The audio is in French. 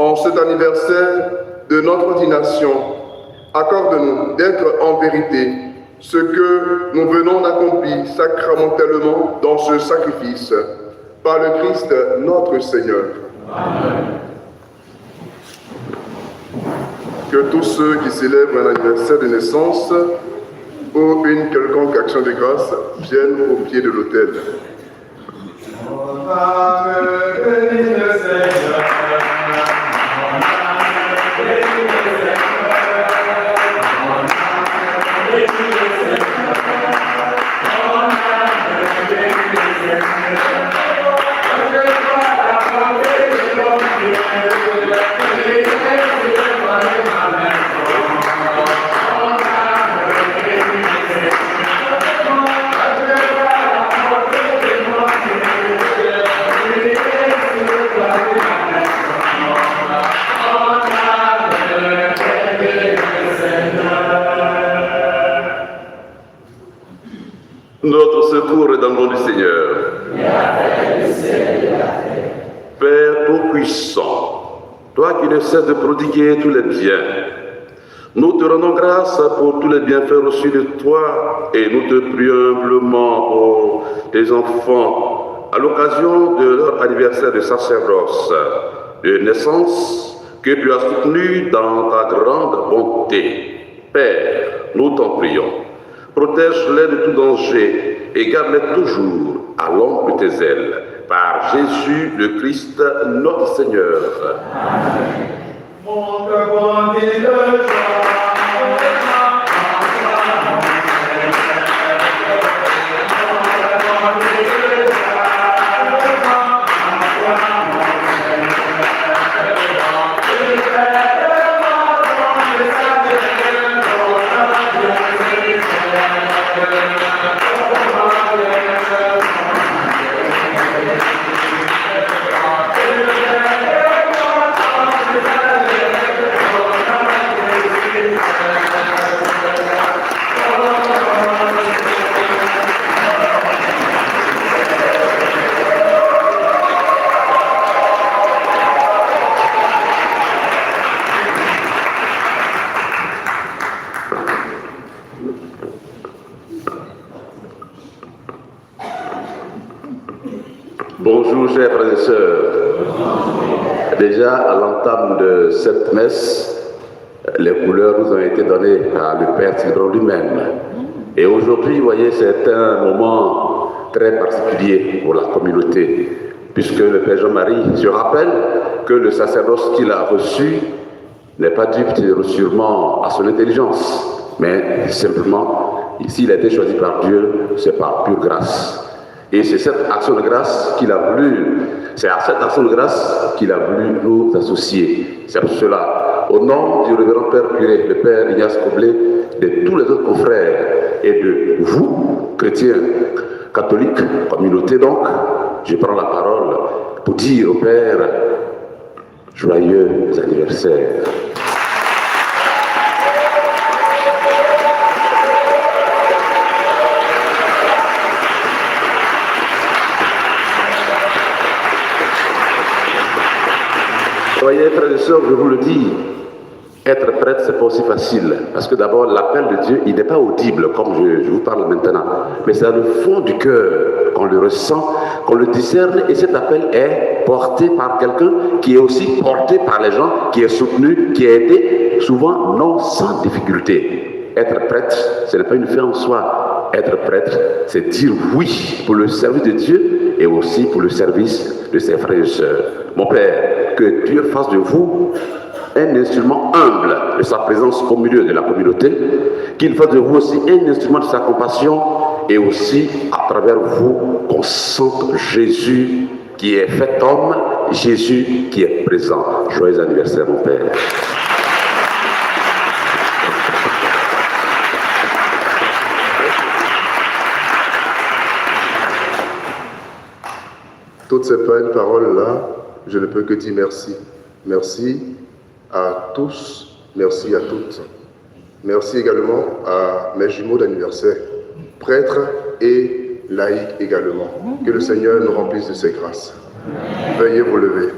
en cet anniversaire de notre ordination, accorde-nous d'être en vérité ce que nous venons d'accomplir sacramentellement dans ce sacrifice, par le Christ notre Seigneur. Amen. Que tous ceux qui célèbrent un anniversaire de naissance ou une quelconque action de grâce viennent au pied de l'autel. Notre secours est dans le nom du Seigneur. Père Tout-Puissant, toi qui ne cesses de prodiguer tous les biens, nous te rendons grâce pour tous les bienfaits reçus de toi et nous te prions humblement pour tes enfants à l'occasion de leur anniversaire de sacerdoce, de naissance que tu as soutenu dans ta grande bonté. Père, nous t'en prions. Protège-les de tout danger et garde-les toujours à l'ombre de tes ailes. Par Jésus le Christ, notre Seigneur. Amen. Bonjour chers frères et sœurs. Déjà à l'entame de cette messe, les couleurs nous ont été données par le Père Sidron lui-même. Et aujourd'hui, vous voyez, c'est un moment très particulier pour la communauté, puisque le Père Jean-Marie se rappelle que le sacerdoce qu'il a reçu n'est pas dû sûrement à son intelligence, mais simplement, s'il a été choisi par Dieu, c'est par pure grâce. Et c'est cette action de grâce qu'il a voulu, c'est à cette action de grâce qu'il a voulu nous associer. C'est pour cela, au nom du révérend Père curé, le Père Ignace Coblet, de tous les autres confrères et de vous, chrétiens, catholiques, communauté donc, je prends la parole pour dire au Père, joyeux anniversaire. Voyez, frères et sœurs, je vous le dis, être prêtre, c'est pas aussi facile. Parce que d'abord, l'appel de Dieu, il n'est pas audible, comme je vous parle maintenant. Mais c'est dans le fond du cœur qu'on le ressent, qu'on le discerne. Et cet appel est porté par quelqu'un qui est aussi porté par les gens, qui est soutenu, qui est aidé, souvent non sans difficulté. Être prêtre, ce n'est pas une fin en soi. Être prêtre, c'est dire oui pour le service de Dieu et aussi pour le service de ses frères et sœurs. Mon Père, que Dieu fasse de vous un instrument humble de sa présence au milieu de la communauté, qu'il fasse de vous aussi un instrument de sa compassion et aussi à travers vous qu'on sente Jésus qui est fait homme, Jésus qui est présent. Joyeux anniversaire mon Père. Toutes ces belles paroles-là, je ne peux que dire merci. Merci à tous, merci à toutes. Merci également à mes jumeaux d'anniversaire, prêtres et laïcs également. Que le Seigneur nous remplisse de ses grâces. Veuillez vous lever.